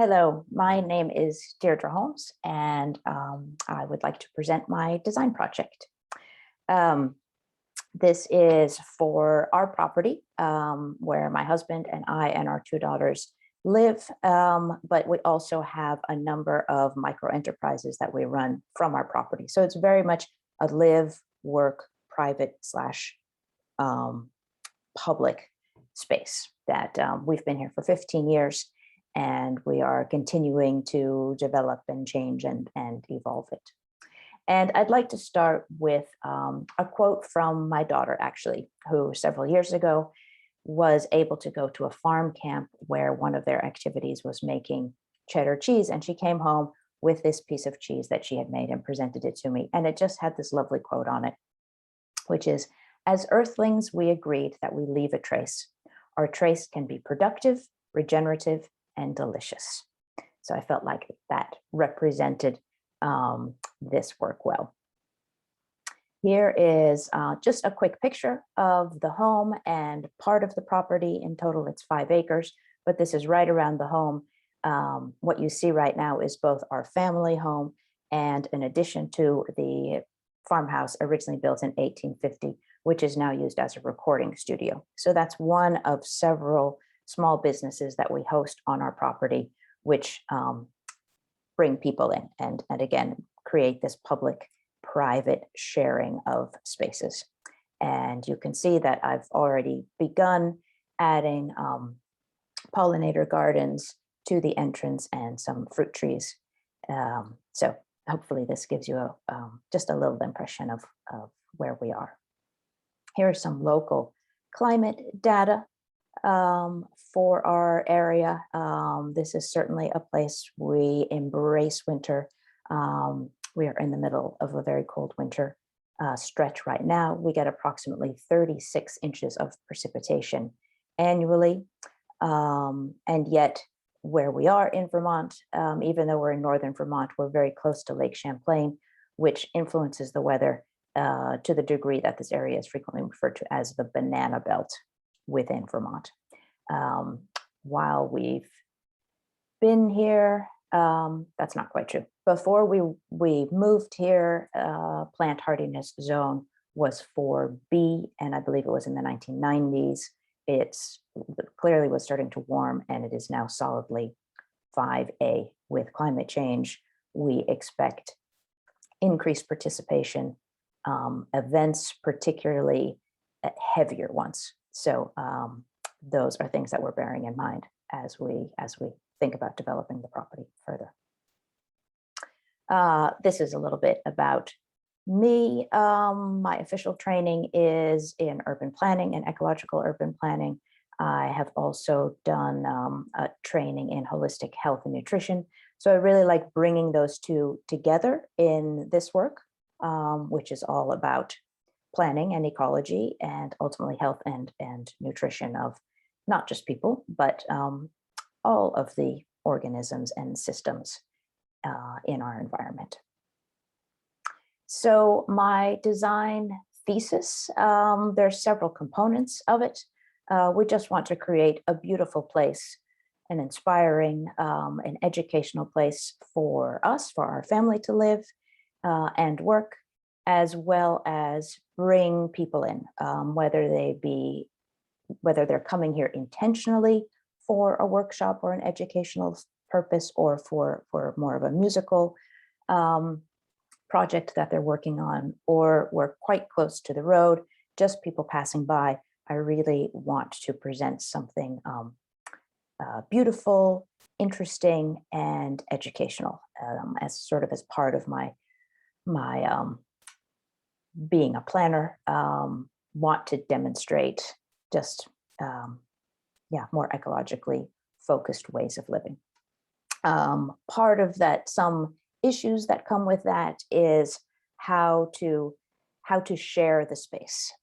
Hello, my name is Deirdre Holmes, and I would like to present my design project. Um, this is for our property where my husband and I and our two daughters live, but we also have a number of micro enterprises that we run from our property. So it's very much a live, work, private slash public space that we've been here for 15 years. And we are continuing to develop and change and evolve it. And I'd like to start with a quote from my daughter, actually, who several years ago was able to go to a farm camp where one of their activities was making cheddar cheese. And she came home with this piece of cheese that she had made and presented it to me. And it just had this lovely quote on it, which is, "As earthlings, we agreed that we leave a trace. Our trace can be productive, regenerative, and delicious." So I felt like that represented this work well. Here is just a quick picture of the home and part of the property. In total, it's 5 acres, but this is right around the home. What you see right now is both our family home and in addition to the farmhouse originally built in 1850, which is now used as a recording studio. So that's one of several small businesses that we host on our property, which bring people in and again, create this public-private sharing of spaces. And you can see that I've already begun adding pollinator gardens to the entrance and some fruit trees. So hopefully this gives you just a little impression of where we are. Here are some local climate data for our area. This is certainly a place we embrace winter. We are in the middle of a very cold winter stretch right now. We get approximately 36 inches of precipitation annually. And yet where we are in Vermont, even though we're in northern Vermont, we're very close to Lake Champlain, which influences the weather to the degree that this area is frequently referred to as the banana belt within Vermont. While we've been here, that's not quite true. Before we moved here, plant hardiness zone was 4B, and I believe it was in the 1990s. It's clearly was starting to warm, and it is now solidly 5A. With climate change, we expect increased participation, events, particularly heavier ones. So those are things that we're bearing in mind as we think about developing the property further. This is a little bit about me. My official training is in urban planning and ecological urban planning. I have also done a training in holistic health and nutrition. So I really like bringing those two together in this work, which is all about planning and ecology and ultimately health and nutrition of not just people, but all of the organisms and systems in our environment. So my design thesis, there's several components of it. We just want to create a beautiful place, an inspiring, an educational place for us, for our family to live and work, as well as bring people in, whether they're coming here intentionally for a workshop or an educational purpose, or for more of a musical project that they're working on, or we're quite close to the road, just people passing by. I really want to present something beautiful, interesting, and educational as sort of as part of my being a planner. Want to demonstrate just more ecologically focused ways of living. Part of that, some issues that come with that is how to share the space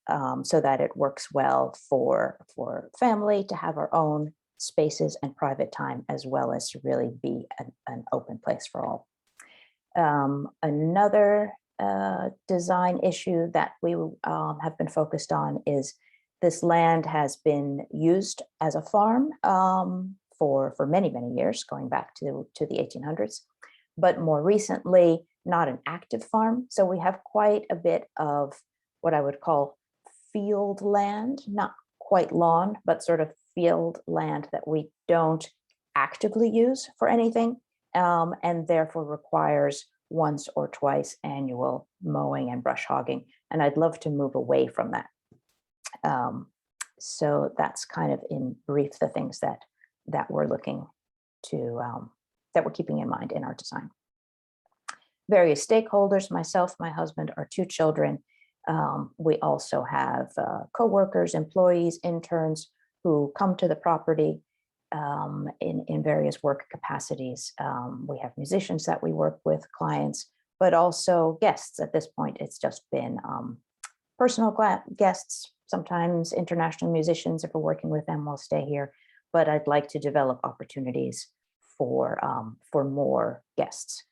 so that it works well for family to have our own spaces and private time, as well as to really be an open place for all. Another design issue that we have been focused on is this land has been used as a farm for many, many years, going back to the 1800s. But more recently, not an active farm. So we have quite a bit of what I would call field land, not quite lawn, but sort of field land that we don't actively use for anything, and therefore requires once or twice annual mowing and brush hogging. And I'd love to move away from that. So that's kind of in brief the things that we're looking to, that we're keeping in mind in our design. Various stakeholders, myself, my husband, our two children. We also have co-workers, employees, interns who come to the property in various work capacities. We have musicians that we work with, clients, but also guests. At this point, it's just been personal guests, sometimes international musicians. If we're working with them, we'll stay here. But I'd like to develop opportunities for more guests,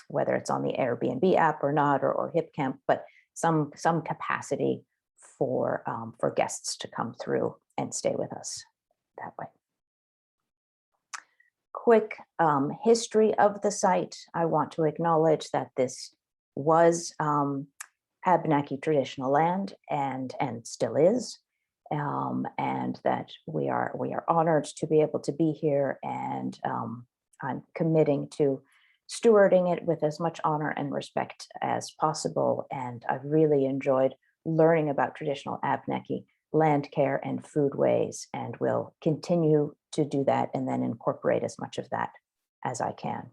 whether it's on the Airbnb app or not, or HipCamp, but some capacity for guests to come through and stay with us that way. Quick history of the site. I want to acknowledge that this was Abenaki traditional land and still is, and that we are honored to be able to be here, and I'm committing to stewarding it with as much honor and respect as possible. And I've really enjoyed learning about traditional Abenaki land care and foodways, and will continue to do that and then incorporate as much of that as I can.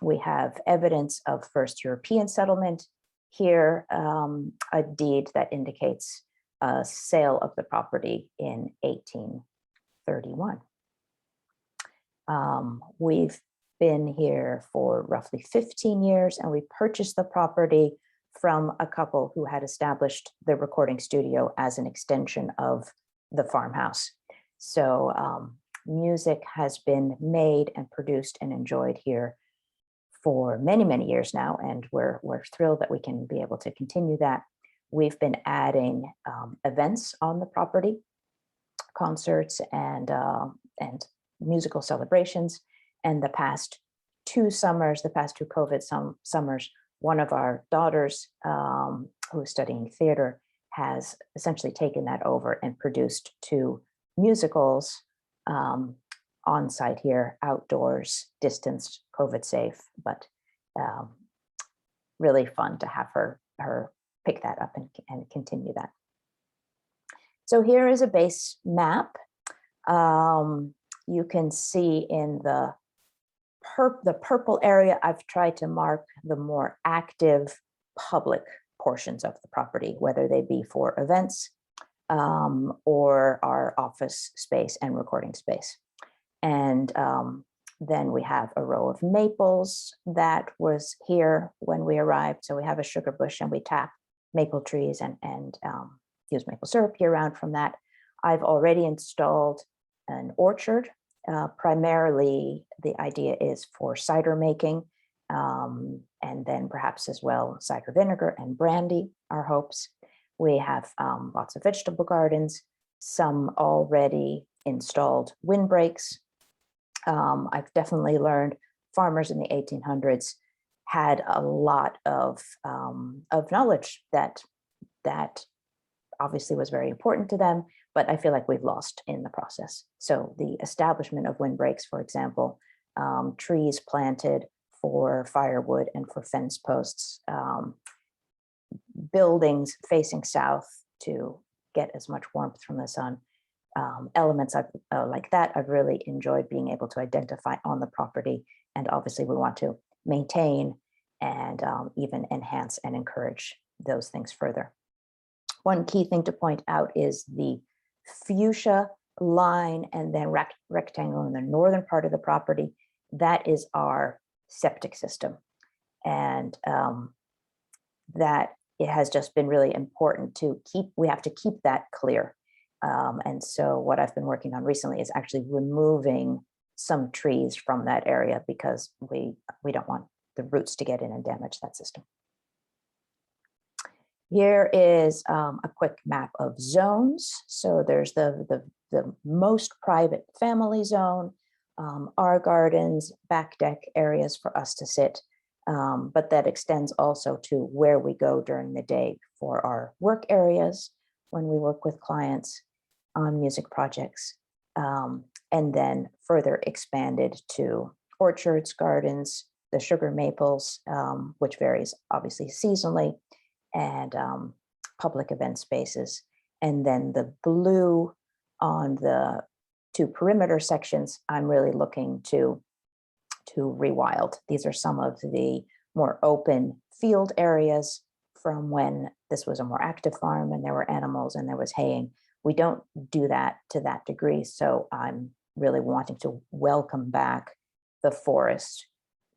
We have evidence of first European settlement here, a deed that indicates a sale of the property in 1831. We've been here for roughly 15 years, and we purchased the property from a couple who had established the recording studio as an extension of the farmhouse. So music has been made and produced and enjoyed here for many, many years now, and we're thrilled that we can be able to continue that. We've been adding events on the property, concerts and musical celebrations. And the past two summers, the past two COVID summers, one of our daughters who is studying theater has essentially taken that over and produced two musicals on site here, outdoors, distanced, COVID safe, but really fun to have her pick that up and continue that. So here is a base map. You can see in the purple area, I've tried to mark the more active public portions of the property, whether they be for events or our office space and recording space. And then we have a row of maples that was here when we arrived. So we have a sugar bush, and we tap maple trees and use maple syrup year round from that. I've already installed an orchard. Primarily, the idea is for cider making, and then perhaps as well cider vinegar and brandy, our hopes. We have lots of vegetable gardens, some already installed windbreaks. I've definitely learned farmers in the 1800s had a lot of knowledge that obviously was very important to them, but I feel like we've lost in the process. So the establishment of windbreaks, for example, trees planted for firewood and for fence posts, buildings facing south to get as much warmth from the sun, elements like that I've really enjoyed being able to identify on the property. And obviously we want to maintain and even enhance and encourage those things further. One key thing to point out is the fuchsia line and then rectangle in the northern part of the property. That is our septic system. And that it has just been really important to we have to keep that clear. And so what I've been working on recently is actually removing some trees from that area because we don't want the roots to get in and damage that system. Here is a quick map of zones. So there's the most private family zone, our gardens, back deck areas for us to sit, but that extends also to where we go during the day for our work areas when we work with clients on music projects, and then further expanded to orchards, gardens, the sugar maples, which varies obviously seasonally, and public event spaces. And then the blue on the two perimeter sections, I'm really looking to rewild. These are some of the more open field areas from when this was a more active farm and there were animals and there was haying. We don't do that to that degree. So I'm really wanting to welcome back the forest,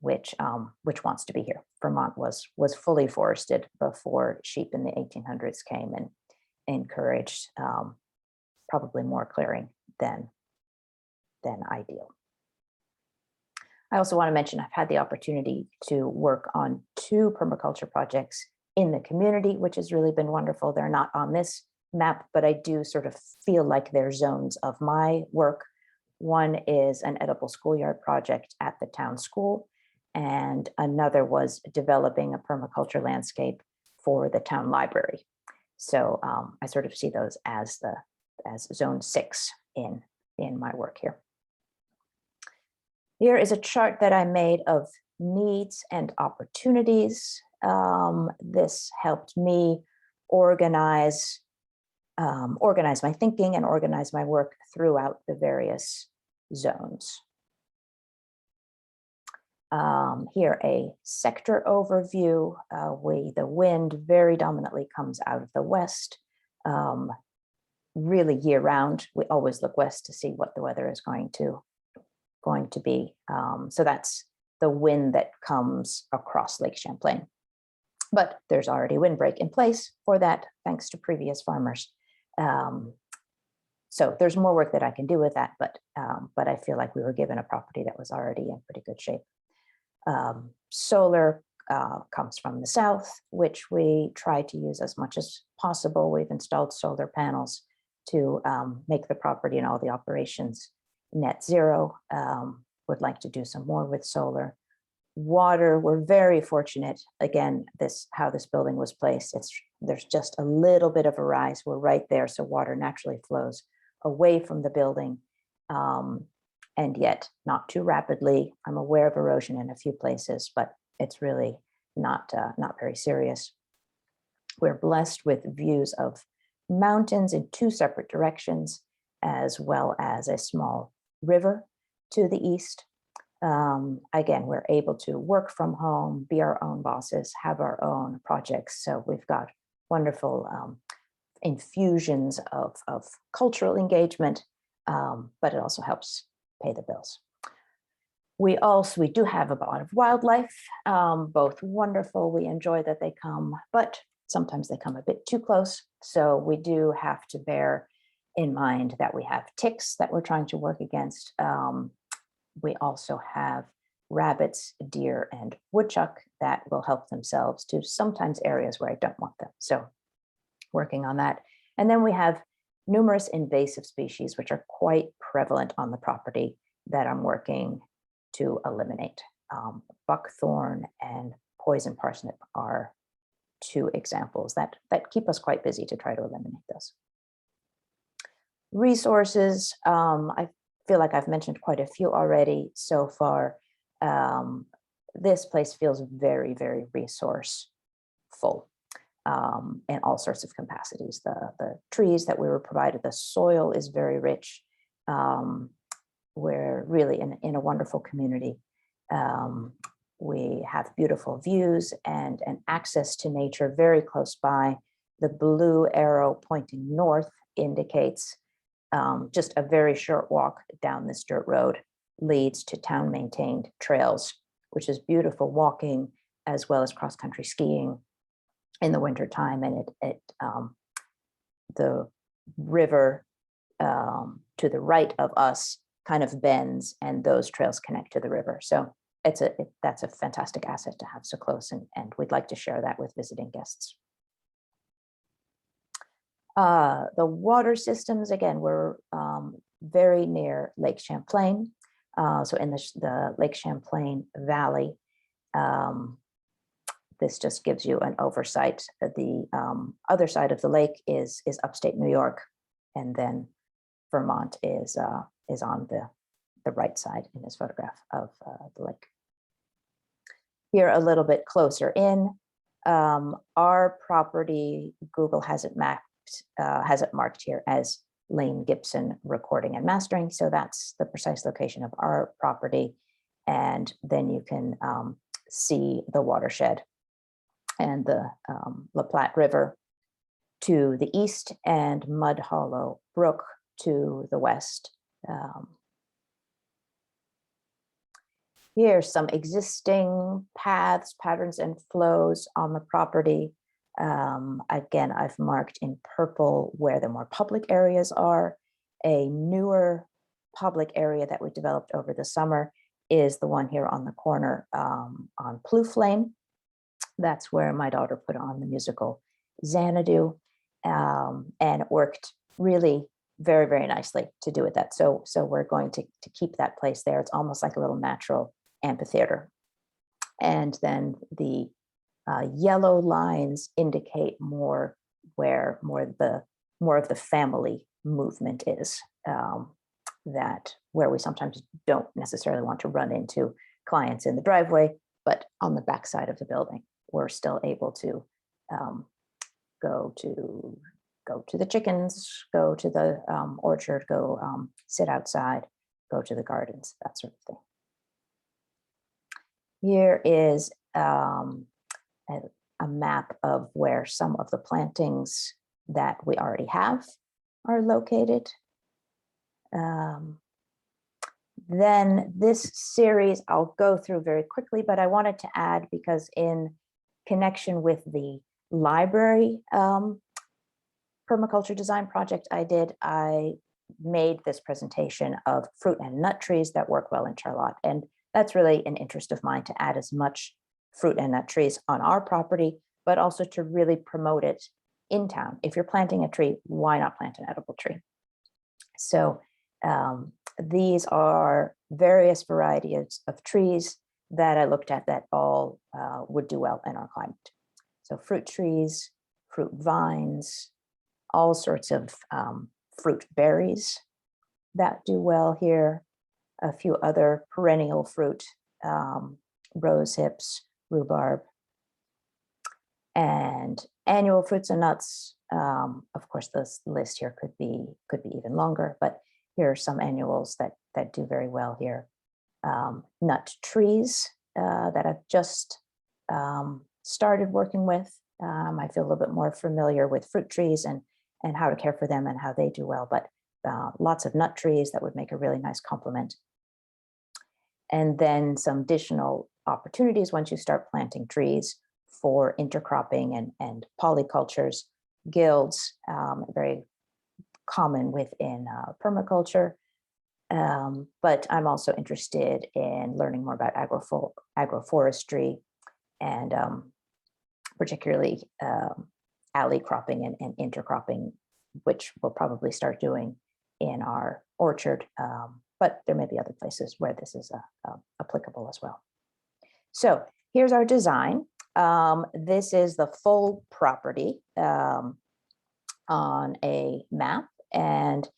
which wants to be here. Vermont was fully forested before sheep in the 1800s came and encouraged probably more clearing than ideal. I also want to mention I've had the opportunity to work on 2 permaculture projects in the community, which has really been wonderful. They're not on this map, but I do sort of feel like they're zones of my work. One is an edible schoolyard project at the town school, and another was developing a permaculture landscape for the town library. So I sort of see those as zone 6 in my work here. Here is a chart that I made of needs and opportunities. This helped me organize my thinking and organize my work throughout the various zones. Here, a sector overview. The wind very dominantly comes out of the west, really year round. We always look west to see what the weather is going to be. So that's the wind that comes across Lake Champlain. But there's already a windbreak in place for that, thanks to previous farmers. So there's more work that I can do with that, but I feel like we were given a property that was already in pretty good shape. Solar comes from the south, which we try to use as much as possible. We've installed solar panels to make the property and all the operations net zero. Would like to do some more with solar. Water, we're very fortunate. Again, how this building was placed, there's just a little bit of a rise. We're right there, so water naturally flows away from the building, and yet not too rapidly. I'm aware of erosion in a few places, but it's really not very serious. We're blessed with views of mountains in 2 separate directions, as well as a small river to the east. Again, we're able to work from home, be our own bosses, have our own projects. So we've got wonderful infusions of cultural engagement, but it also helps pay the bills. We do have a lot of wildlife, both wonderful. We enjoy that they come, but sometimes they come a bit too close. So we do have to bear in mind that we have ticks that we're trying to work against. We also have rabbits, deer, and woodchuck that will help themselves to sometimes areas where I don't want them. So working on that. And then we have numerous invasive species, which are quite prevalent on the property that I'm working to eliminate. Buckthorn and poison parsnip are 2 examples that keep us quite busy to try to eliminate those. Resources, I feel like I've mentioned quite a few already so far. This place feels very, very resourceful in all sorts of capacities. The trees that we were provided, the soil is very rich. We're really in a wonderful community. We have beautiful views and access to nature very close by. The blue arrow pointing north indicates just a very short walk down this dirt road leads to town maintained trails, which is beautiful walking as well as cross-country skiing in the winter time. And the river to the right of us kind of bends, and those trails connect to the river. So that's a fantastic asset to have so close, and we'd like to share that with visiting guests. The water systems, again, we're very near Lake Champlain. So in the Lake Champlain Valley, this just gives you an oversight. The other side of the lake is upstate New York, and then Vermont is on the right side in this photograph of the lake. Here, a little bit closer in, our property, Google has it marked here as Lane Gibson Recording and Mastering. So that's the precise location of our property. And then you can see the watershed and the La Platte River to the east and Mud Hollow Brook to the west. Here's some existing paths, patterns, and flows on the property. Again, I've marked in purple where the more public areas are. A newer public area that we developed over the summer is the one here on the corner on Plouffe Lane. That's where my daughter put on the musical Xanadu, and it worked really very, very nicely to do it that. So we're going to keep that place there. It's almost like a little natural amphitheater. And then the yellow lines indicate more where more of the family movement is, that where we sometimes don't necessarily want to run into clients in the driveway, but on the backside of the building, we're still able to go to the chickens, go to the orchard, go sit outside, go to the gardens, that sort of thing. Here is a map of where some of the plantings that we already have are located. Then this series I'll go through very quickly, but I wanted to add, because in connection with the library permaculture design project I made this presentation of fruit and nut trees that work well in Charlotte. And that's really an interest of mine, to add as much fruit and nut trees on our property, but also to really promote it in town. If you're planting a tree, why not plant an edible tree? So these are various varieties of trees that I looked at that all would do well in our climate. So fruit trees, fruit vines, all sorts of fruit berries that do well here. A few other perennial fruit, rose hips, rhubarb, and annual fruits and nuts. Of course, this list here could be even longer, but here are some annuals that do very well here. Nut trees that I've just started working with. I feel a little bit more familiar with fruit trees and how to care for them and how they do well, but lots of nut trees that would make a really nice complement. And then some additional opportunities once you start planting trees for intercropping and polycultures, guilds, very common within permaculture. But I'm also interested in learning more about agroforestry and particularly alley cropping and intercropping, which we'll probably start doing in our orchard. But there may be other places where this is applicable as well. So here's our design. This is the full property on a map. And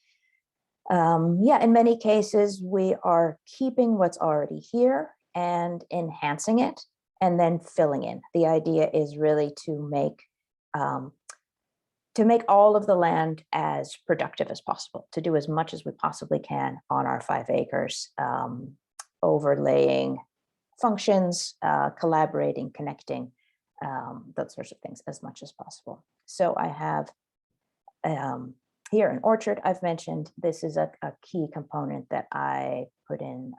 yeah, in many cases, we are keeping what's already here and enhancing it and then filling in. The idea is really to make all of the land as productive as possible, to do as much as we possibly can on our 5 acres, overlaying functions, collaborating, connecting, those sorts of things as much as possible. So I have here an orchard I've mentioned. This is a key component that I put in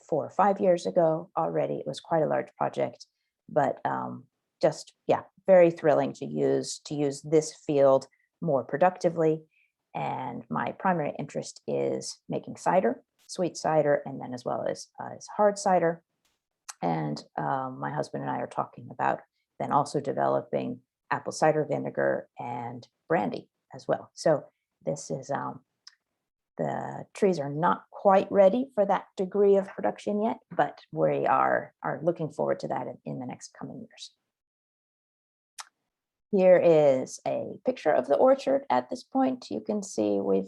4 or 5 years ago already. It was quite a large project, but just, yeah, very thrilling to use this field more productively. And my primary interest is making cider, sweet cider, and then as well as hard cider. And my husband and I are talking about then also developing apple cider vinegar and brandy as well. So this is, the trees are not quite ready for that degree of production yet, but we are looking forward to that in the next coming years. Here is a picture of the orchard at this point. You can see we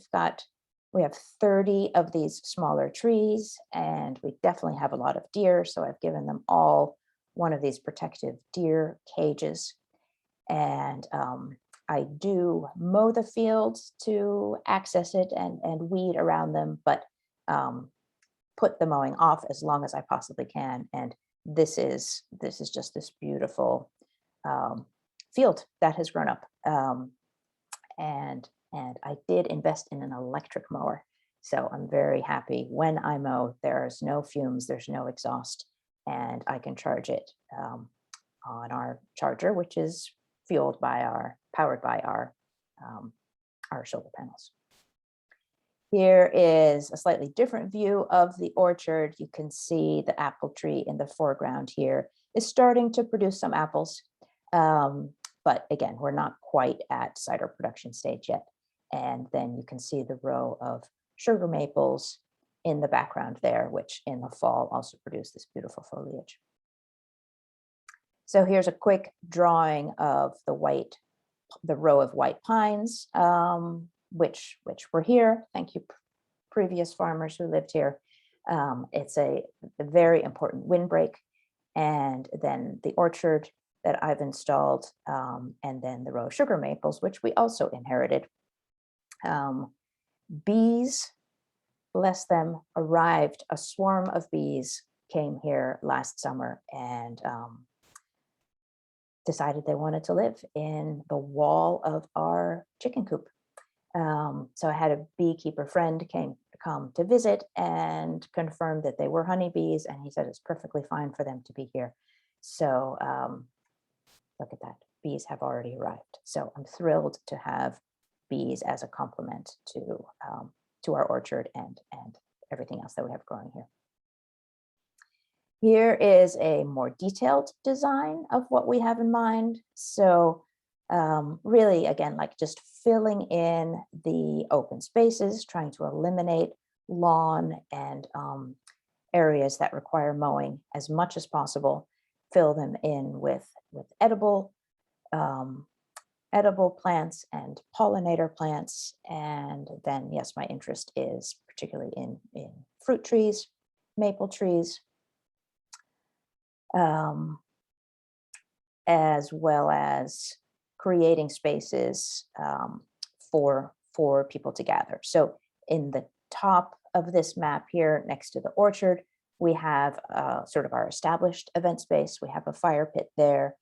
have 30 of these smaller trees, and we definitely have a lot of deer. So I've given them all one of these protective deer cages. And I do mow the fields to access it and weed around them, but put the mowing off as long as I possibly can. And this is just this beautiful field that has grown up. And I did invest in an electric mower. So I'm very happy when I mow, there's no fumes, there's no exhaust, and I can charge it on our charger, which is powered by our solar panels. Here is a slightly different view of the orchard. You can see the apple tree in the foreground here is starting to produce some apples. But again, we're not quite at cider production stage yet. And then you can see the row of sugar maples in the background there, which in the fall also produce this beautiful foliage. So here's a quick drawing of the row of white pines, which were here. Thank you, previous farmers who lived here. It's a very important windbreak. And then the orchard that I've installed, and then the row of sugar maples, which we also inherited. Bees, bless them, arrived. A swarm of bees came here last summer and decided they wanted to live in the wall of our chicken coop. So I had a beekeeper friend come to visit and confirmed that they were honeybees, and he said it's perfectly fine for them to be here. So look at that, bees have already arrived. So I'm thrilled to have bees as a complement to our orchard and everything else that we have growing here. Here is a more detailed design of what we have in mind. So really, again, like just filling in the open spaces, trying to eliminate lawn and areas that require mowing as much as possible, fill them in with edible plants and pollinator plants. And then, yes, my interest is particularly in fruit trees, maple trees, as well as creating spaces for people to gather. So in the top of this map here, next to the orchard, we have sort of our established event space. We have a fire pit there.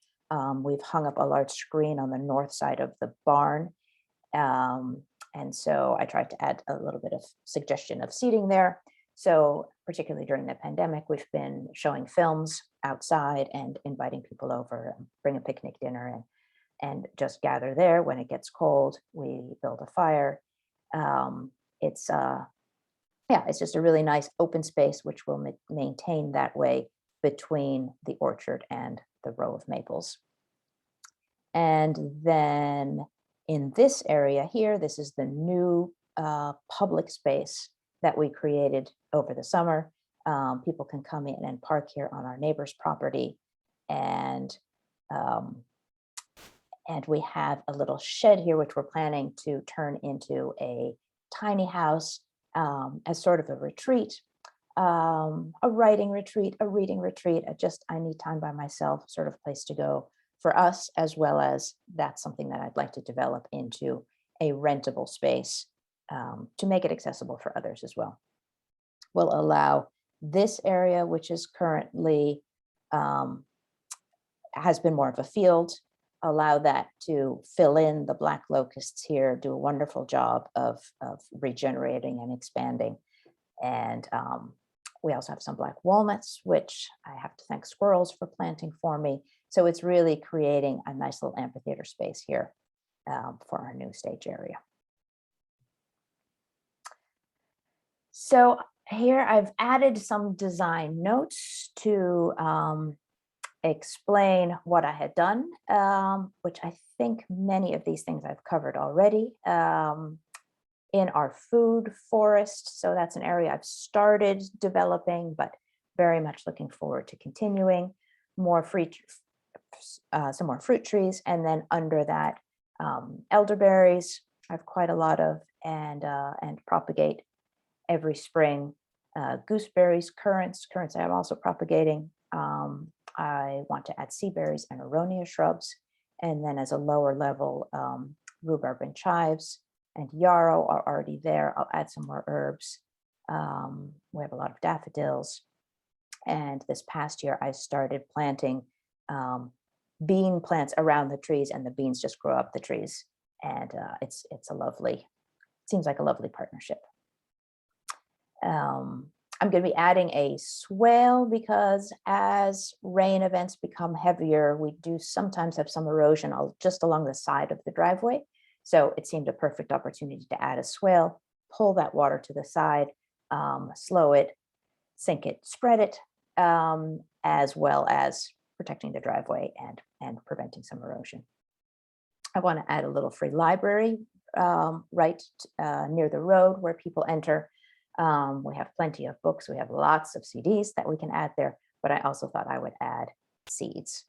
We've hung up a large screen on the north side of the barn. And so I tried to add a little bit of suggestion of seating there. So particularly during the pandemic, we've been showing films outside and inviting people over, bring a picnic dinner and just gather there. When it gets cold, we build a fire. It's just a really nice open space, which will maintain that way between the orchard and the row of maples. And then in this area here, this is the new public space that we created over the summer. People can come in and park here on our neighbor's property. And we have a little shed here, which we're planning to turn into a tiny house as sort of a retreat, a writing retreat, a reading retreat, I need time by myself sort of place to go for us, as well as that's something that I'd like to develop into a rentable space to make it accessible for others as well. We'll allow this area, which is currently has been more of a field, allow that to fill in the black locusts here, do a wonderful job of regenerating and expanding. And we also have some black walnuts, which I have to thank squirrels for planting for me. So it's really creating a nice little amphitheater space here for our new stage area. So here I've added some design notes to explain what I had done, which I think many of these things I've covered already. In our food forest, so that's an area I've started developing, but very much looking forward to continuing. More fruit, some more fruit trees, and then under that, elderberries. I have quite a lot of, and propagate every spring. Gooseberries, currants I'm also propagating. I want to add sea berries and aronia shrubs. And then as a lower level, rhubarb and chives and yarrow are already there. I'll add some more herbs. We have a lot of daffodils. And this past year, I started planting bean plants around the trees, and the beans just grow up the trees. And it's a lovely, seems like a lovely partnership. I'm going to be adding a swale because as rain events become heavier, we do sometimes have some erosion just along the side of the driveway. So it seemed a perfect opportunity to add a swale, pull that water to the side, slow it, sink it, spread it, as well as protecting the driveway and preventing some erosion. I want to add a little free library right near the road where people enter. We have plenty of books. We have lots of CDs that we can add there, but I also thought I would add seeds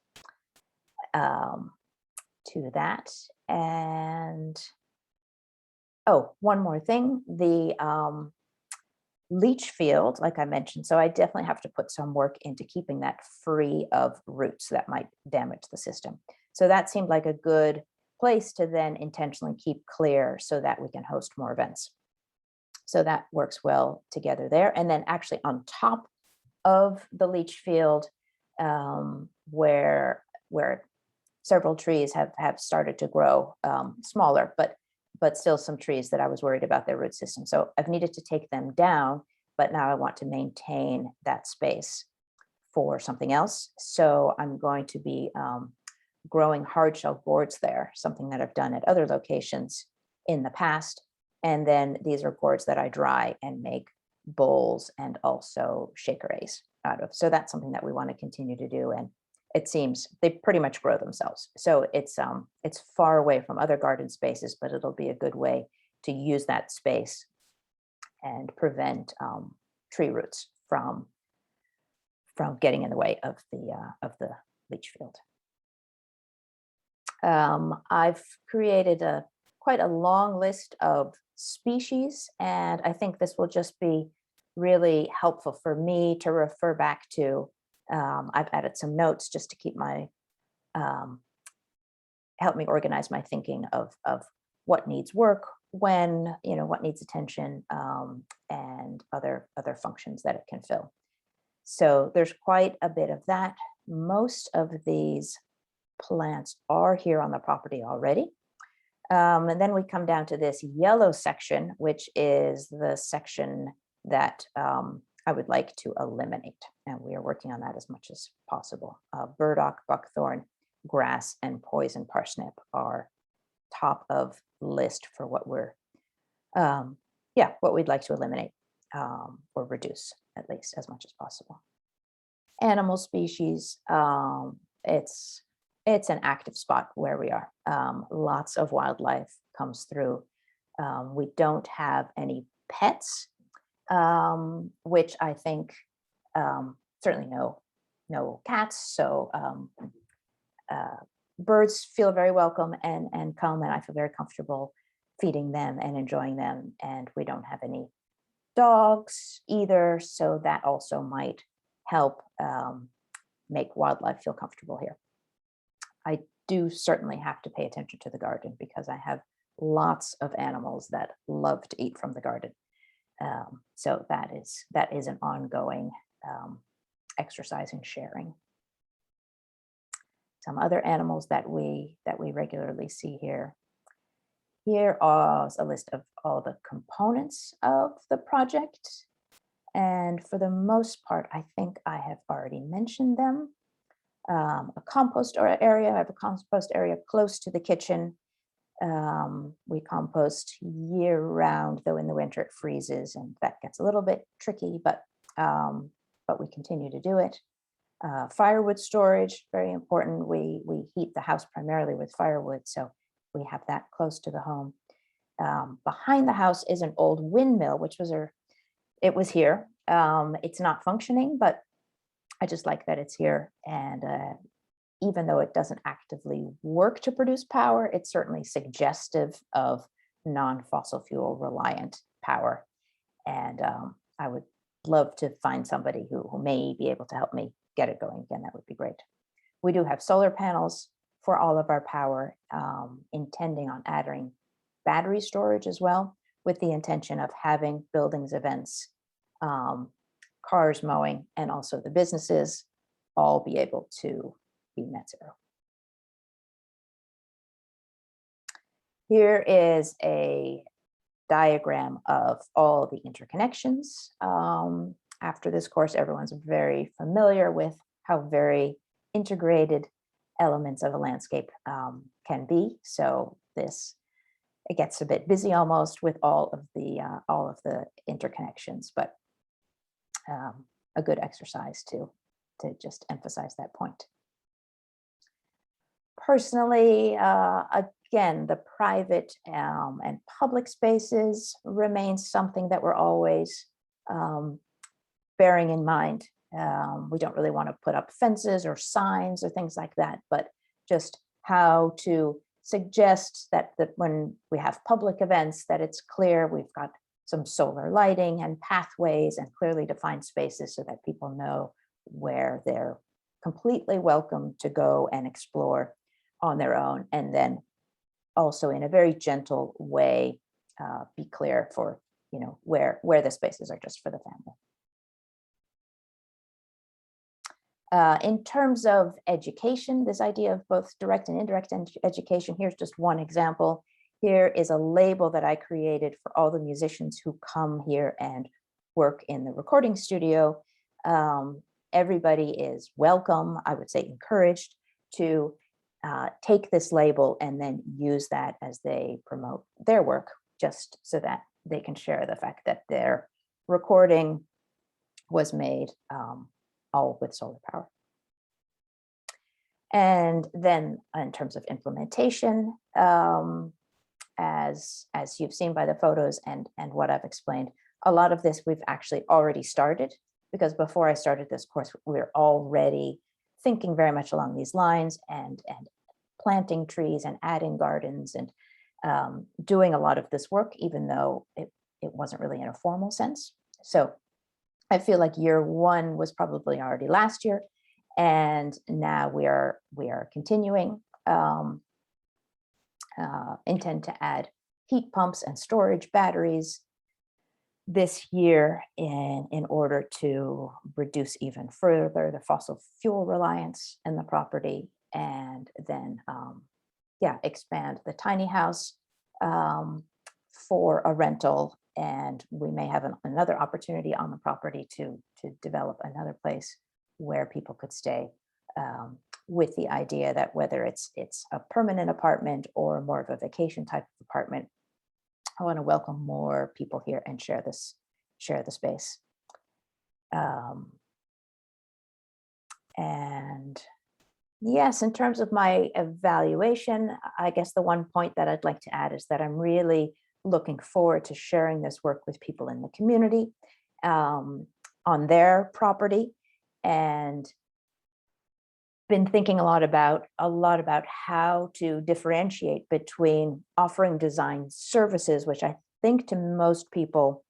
to that. And oh, one more thing, the leach field, like I mentioned, so I definitely have to put some work into keeping that free of roots that might damage the system. So that seemed like a good place to then intentionally keep clear so that we can host more events. So that works well together there. And then actually on top of the leach field, where several trees have started to grow, smaller, but still some trees that I was worried about their root system. So I've needed to take them down, but now I want to maintain that space for something else. So I'm going to be growing hard shell gourds there, something that I've done at other locations in the past. And then these are gourds that I dry and make bowls and also shakerees out of. So that's something that we want to continue to do. And it seems they pretty much grow themselves. So it's far away from other garden spaces, but it'll be a good way to use that space and prevent tree roots from getting in the way of the leach field. I've created quite a long list of species, and I think this will just be really helpful for me to refer back to. I've added some notes just to keep help me organize my thinking of what needs work, when, what needs attention, and other functions that it can fill. So there's quite a bit of that. Most of these plants are here on the property already. And then we come down to this yellow section, which is the section that I would like to eliminate. And we are working on that as much as possible. Burdock, buckthorn, grass, and poison parsnip are top of list for what what we'd like to eliminate or reduce, at least as much as possible. Animal species, it's an active spot where we are. Lots of wildlife comes through. We don't have any pets, which I think certainly no cats. So birds feel very welcome and come, and I feel very comfortable feeding them and enjoying them. And we don't have any dogs either, so that also might help make wildlife feel comfortable here. I do certainly have to pay attention to the garden because I have lots of animals that love to eat from the garden. So that is an ongoing exercise in sharing. Some other animals that we regularly see here. Here is a list of all the components of the project. And for the most part, I think I have already mentioned them. A compost area. I have a compost area close to the kitchen. We compost year round, though in the winter it freezes and that gets a little bit tricky, but we continue to do it. Firewood storage, very important. We heat the house primarily with firewood, so we have that close to the home. Behind the house is an old windmill, it was here. It's not functioning, but I just like that it's here. And even though it doesn't actively work to produce power, it's certainly suggestive of non-fossil fuel reliant power. And I would love to find somebody who may be able to help me get it going again. That would be great. We do have solar panels for all of our power, intending on adding battery storage as well, with the intention of having buildings, events, cars mowing, and also the businesses all be able to be net zero. Here is a diagram of all the interconnections. After this course, everyone's very familiar with how very integrated elements of a landscape can be. So it gets a bit busy almost with all of the interconnections, but a good exercise to just emphasize that point. Personally, again, the private and public spaces remains something that we're always bearing in mind. We don't really want to put up fences or signs or things like that, but just how to suggest that when we have public events, that it's clear we've got some solar lighting and pathways and clearly defined spaces so that people know where they're completely welcome to go and explore on their own. And then also in a very gentle way, be clear for, where the spaces are just for the family. In terms of education, this idea of both direct and indirect education, here's just one example. Here is a label that I created for all the musicians who come here and work in the recording studio. Everybody is welcome, I would say encouraged, to take this label and then use that as they promote their work, just so that they can share the fact that their recording was made all with solar power. And then in terms of implementation, as you've seen by the photos and what I've explained, a lot of this we've actually already started, because before I started this course, we were already thinking very much along these lines and planting trees and adding gardens and doing a lot of this work, even though it wasn't really in a formal sense. So I feel like year one was probably already last year, and now we are continuing. Intend to add heat pumps and storage batteries this year in order to reduce even further the fossil fuel reliance in the property, and then expand the tiny house for a rental. And we may have another opportunity on the property to develop another place where people could stay, with the idea that whether it's a permanent apartment or more of a vacation type of apartment, I want to welcome more people here and share the space. And yes, in terms of my evaluation, I guess the one point that I'd like to add is that I'm really looking forward to sharing this work with people in the community, on their property, and been thinking a lot about how to differentiate between offering design services, which I think to most people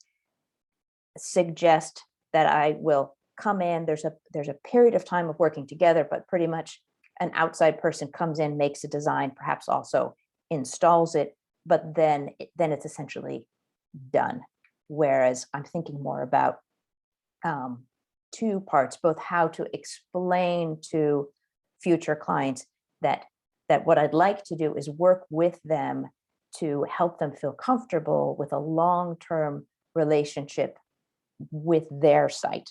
suggest that I will come in, there's a period of time of working together, but pretty much an outside person comes in, makes a design, perhaps also installs it, but then it's essentially done. Whereas I'm thinking more about two parts, both how to explain to future clients that what I'd like to do is work with them to help them feel comfortable with a long-term relationship with their site,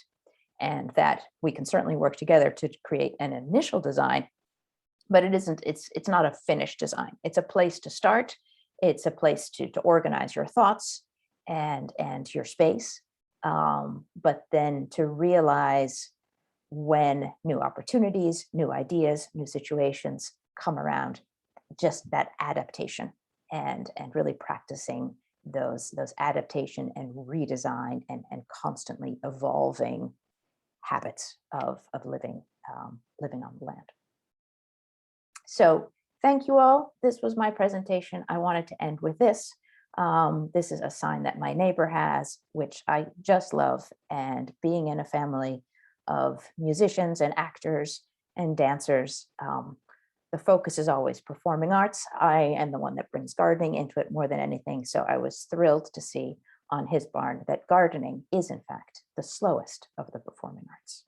and that we can certainly work together to create an initial design, but it's not a finished design. It's a place to start. It's a place to organize your thoughts and your space, but then to realize when new opportunities, new ideas, new situations come around, just that adaptation and really practicing those adaptation and redesign and constantly evolving habits of living on the land. So thank you all. This was my presentation. I wanted to end with this. This is a sign that my neighbor has, which I just love. And being in a family of musicians and actors and dancers, the focus is always performing arts. I am the one that brings gardening into it more than anything. So I was thrilled to see on his barn that gardening is, in fact, the slowest of the performing arts.